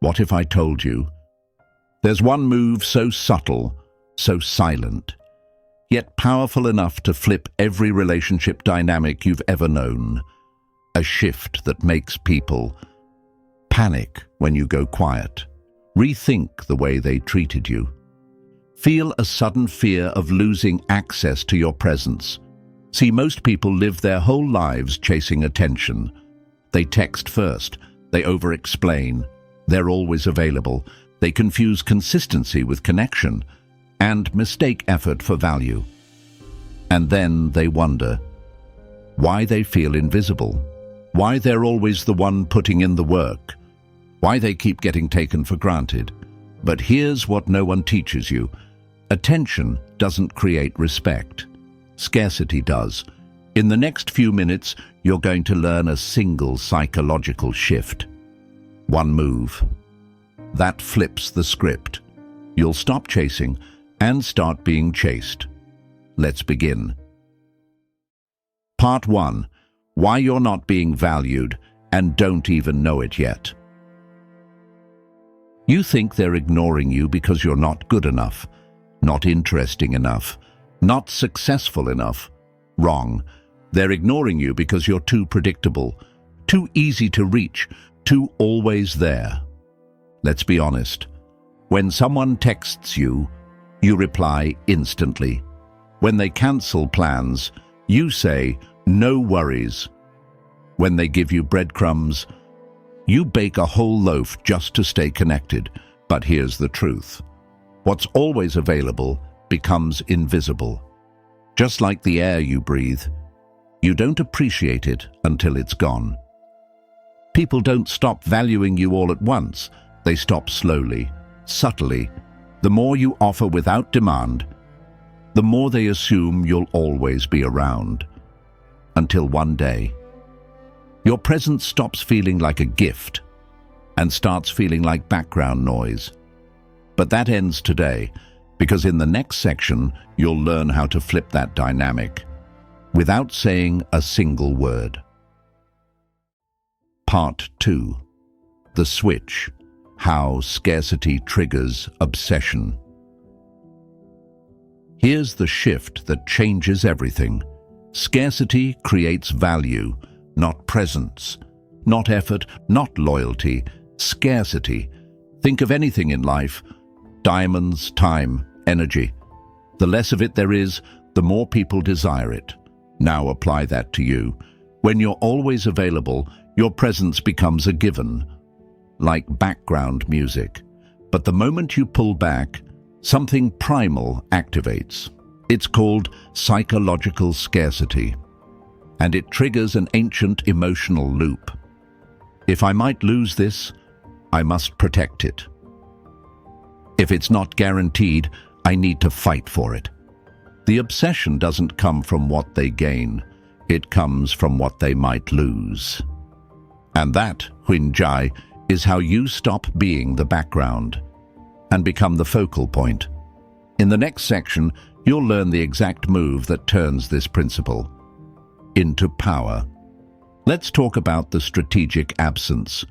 What if I told you? There's one move so subtle, so silent, yet powerful enough to flip every relationship dynamic you've ever known. A shift that makes people panic when you go quiet, rethink the way they treated you, feel a sudden fear of losing access to your presence. See, most people live their whole lives chasing attention. They text first, they over-explain, they're always available, they confuse consistency with connection, and mistake effort for value. And then they wonder why they feel invisible, why they're always the one putting in the work, why they keep getting taken for granted. But here's what no one teaches you. Attention doesn't create respect. Scarcity does. In the next few minutes, you're going to learn a single psychological shift. One move. That flips the script. You'll stop chasing and start being chased. Let's begin. Part 1. Why you're not being valued and don't even know it yet. You think they're ignoring you because you're not good enough, not interesting enough, not successful enough. Wrong. They're ignoring you because you're too predictable, too easy to reach, too always there. Let's be honest. When someone texts you, you reply instantly. When they cancel plans, you say, "No worries." When they give you breadcrumbs, you bake a whole loaf just to stay connected. But here's the truth. What's always available becomes invisible. Just like the air you breathe, you don't appreciate it until it's gone. People don't stop valuing you all at once. They stop slowly, subtly. The more you offer without demand, the more they assume you'll always be around. Until one day, your presence stops feeling like a gift and starts feeling like background noise. But that ends today, because in the next section, you'll learn how to flip that dynamic without saying a single word. Part 2. The switch. How scarcity triggers obsession. Here's the shift that changes everything. Scarcity creates value, not presence, not effort, not loyalty. Scarcity. Think of anything in life. Diamonds, time, energy. The less of it there is, the more people desire it. Now apply that to you. When you're always available, your presence becomes a given, like background music. But the moment you pull back, something primal activates. It's called psychological scarcity, and it triggers an ancient emotional loop. If I might lose this, I must protect it. If it's not guaranteed, I need to fight for it. The obsession doesn't come from what they gain. It comes from what they might lose. And that, Huinjai, is how you stop being the background and become the focal point. In the next section, you'll learn the exact move that turns this principle into power. Let's talk about the strategic absence.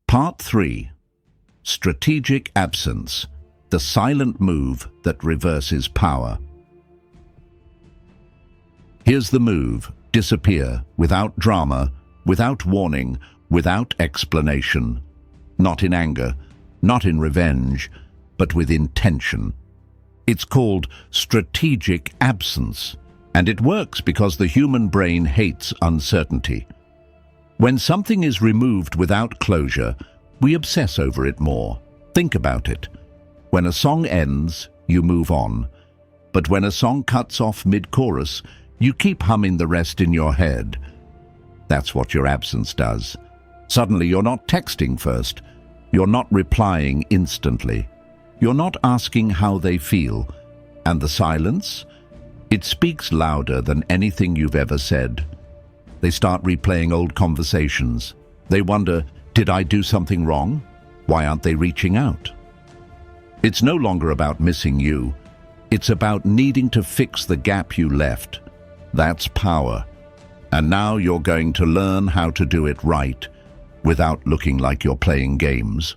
Part 3. Strategic absence, the silent move that reverses power. Here's the move: disappear, without drama, without warning, without explanation. Not in anger, not in revenge, but with intention. It's called strategic absence, and it works because the human brain hates uncertainty. When something is removed without closure, we obsess over it more. Think about it. When a song ends, you move on. But when a song cuts off mid-chorus, you keep humming the rest in your head. That's what your absence does. Suddenly you're not texting first. You're not replying instantly. You're not asking how they feel. And the silence? It speaks louder than anything you've ever said. They start replaying old conversations. They wonder, did I do something wrong? Why aren't they reaching out? It's no longer about missing you. It's about needing to fix the gap you left. That's power. And now you're going to learn how to do it right. without looking like you're playing games.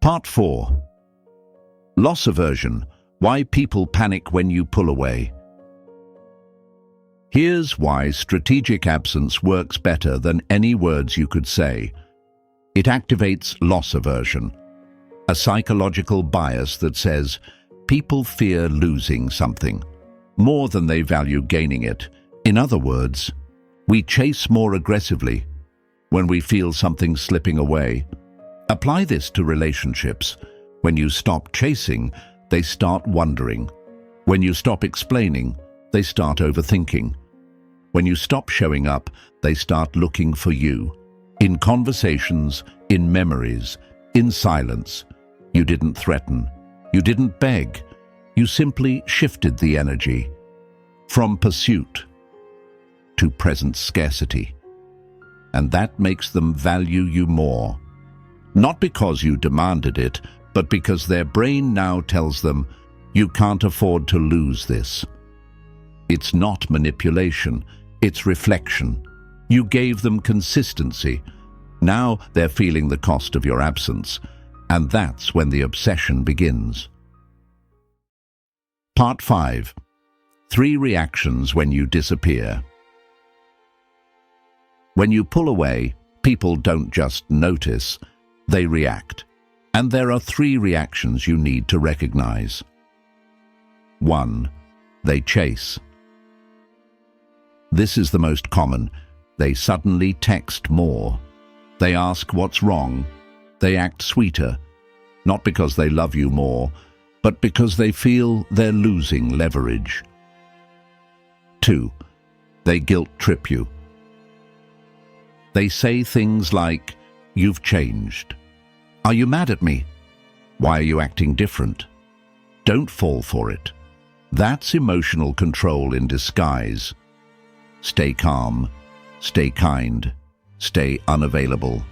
Part 4. Loss aversion. Why people panic when you pull away. Here's why strategic absence works better than any words you could say. It activates loss aversion, a psychological bias that says people fear losing something more than they value gaining it. In other words, we chase more aggressively when we feel something slipping away. Apply this to relationships. When you stop chasing, they start wondering. When you stop explaining, they start overthinking. When you stop showing up, they start looking for you. In conversations, in memories, in silence. You didn't threaten. You didn't beg. You simply shifted the energy from pursuit to present scarcity. And that makes them value you more. Not because you demanded it, but because their brain now tells them, you can't afford to lose this. It's not manipulation, it's reflection. You gave them consistency. Now they're feeling the cost of your absence, and that's when the obsession begins. Part 5. 3 reactions when you disappear. When you pull away, people don't just notice, they react. And there are 3 reactions you need to recognize. 1. They chase. This is the most common. They suddenly text more. They ask what's wrong. They act sweeter, not because they love you more, but because they feel they're losing leverage. 2. They guilt trip you. They say things like, you've changed. Are you mad at me? Why are you acting different? Don't fall for it. That's emotional control in disguise. Stay calm, stay kind, stay unavailable.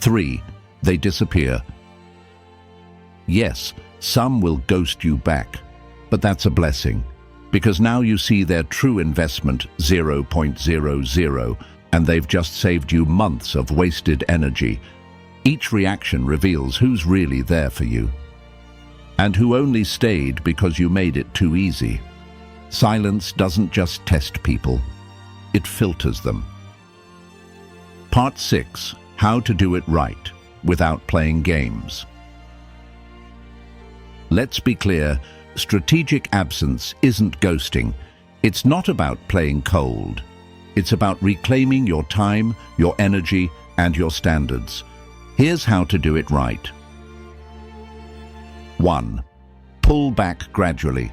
3. They disappear. Yes, some will ghost you back, but that's a blessing, because now you see their true investment 0.00, and they've just saved you months of wasted energy. Each reaction reveals who's really there for you, and who only stayed because you made it too easy. Silence doesn't just test people, it filters them. Part 6. How to do it right, without playing games. Let's be clear, strategic absence isn't ghosting. It's not about playing cold. It's about reclaiming your time, your energy, and your standards. Here's how to do it right. 1. Pull back gradually.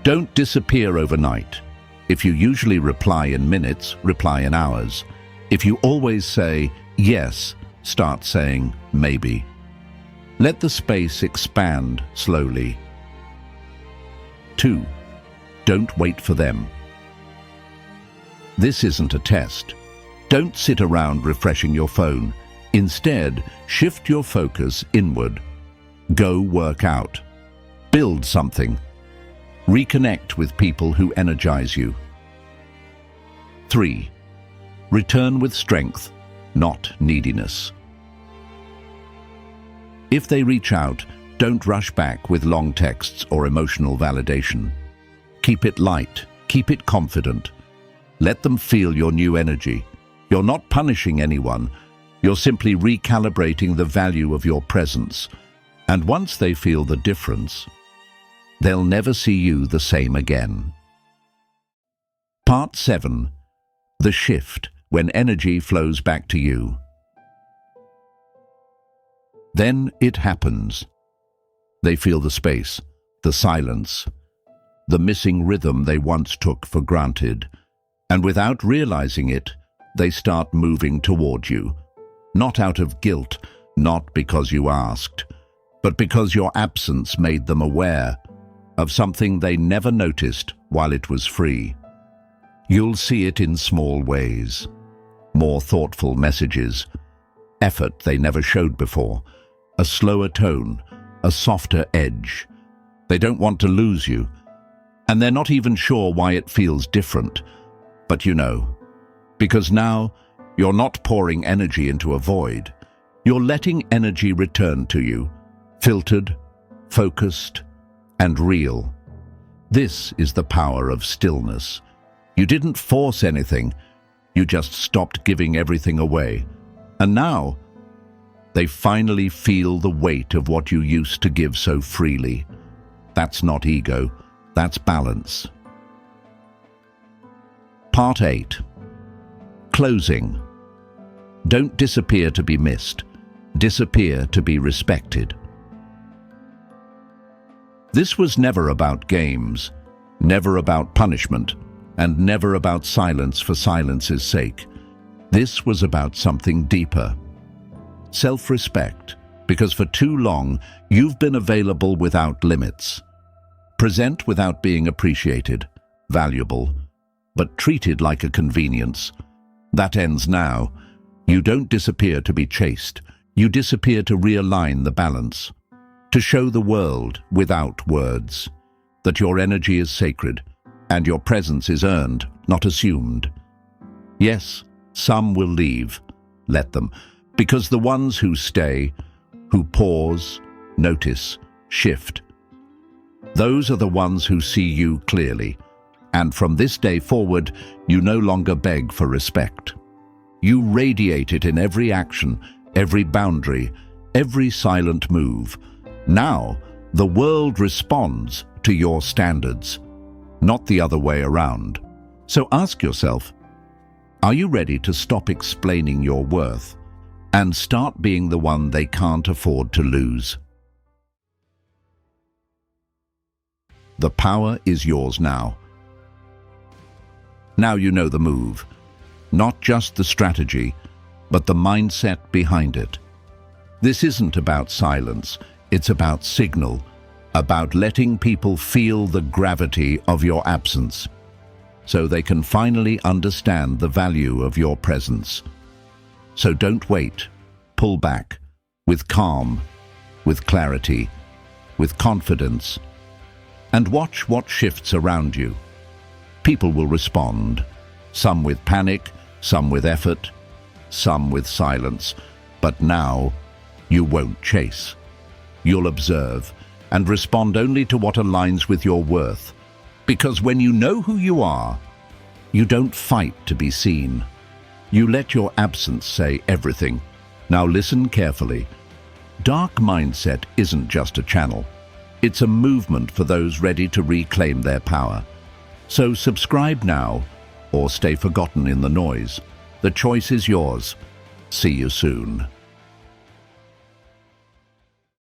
Don't disappear overnight. If you usually reply in minutes, reply in hours. If you always say yes, start saying maybe. Let the space expand slowly. 2. Don't wait for them. This isn't a test. Don't sit around refreshing your phone. Instead, shift your focus inward. Go work out. Build something. Reconnect with people who energize you. 3. Return with strength, not neediness. If they reach out, don't rush back with long texts or emotional validation. Keep it light, keep it confident. Let them feel your new energy. You're not punishing anyone. You're simply recalibrating the value of your presence. And once they feel the difference, they'll never see you the same again. Part 7. The shift, when energy flows back to you. Then it happens. They feel the space, the silence, the missing rhythm they once took for granted. And without realizing it, they start moving toward you. Not out of guilt, not because you asked, but because your absence made them aware of something they never noticed while it was free. You'll see it in small ways. More thoughtful messages, effort they never showed before, a slower tone, a softer edge. They don't want to lose you, and they're not even sure why it feels different. But you know, Because now, you're not pouring energy into a void. You're letting energy return to you, filtered, focused, and real. This is the power of stillness. You didn't force anything, you just stopped giving everything away. And now, they finally feel the weight of what you used to give so freely. That's not ego, that's balance. Part 8. Closing. Don't disappear to be missed. Disappear to be respected. This was never about games, never about punishment, and never about silence for silence's sake. This was about something deeper. Self-respect, because for too long you've been available without limits. Present without being appreciated, valuable, but treated like a convenience. That ends now. You don't disappear to be chased. You disappear to realign the balance. To show the world, without words, that your energy is sacred and your presence is earned, not assumed. Yes, some will leave. Let them. Because the ones who stay, who pause, notice, shift, those are the ones who see you clearly. And from this day forward, you no longer beg for respect. You radiate it in every action, every boundary, every silent move. Now, the world responds to your standards, not the other way around. So ask yourself, are you ready to stop explaining your worth and start being the one they can't afford to lose? The power is yours now. Now you know the move, not just the strategy, but the mindset behind it. This isn't about silence, it's about signal, about letting people feel the gravity of your absence, so they can finally understand the value of your presence. So don't wait, pull back, with calm, with clarity, with confidence, and watch what shifts around you. People will respond, some with panic, some with effort, some with silence. But now, you won't chase. You'll observe and respond only to what aligns with your worth. Because when you know who you are, you don't fight to be seen. You let your absence say everything. Now listen carefully. Dark mindset isn't just a channel. It's a movement for those ready to reclaim their power. So subscribe now, or stay forgotten in the noise. The choice is yours. See you soon.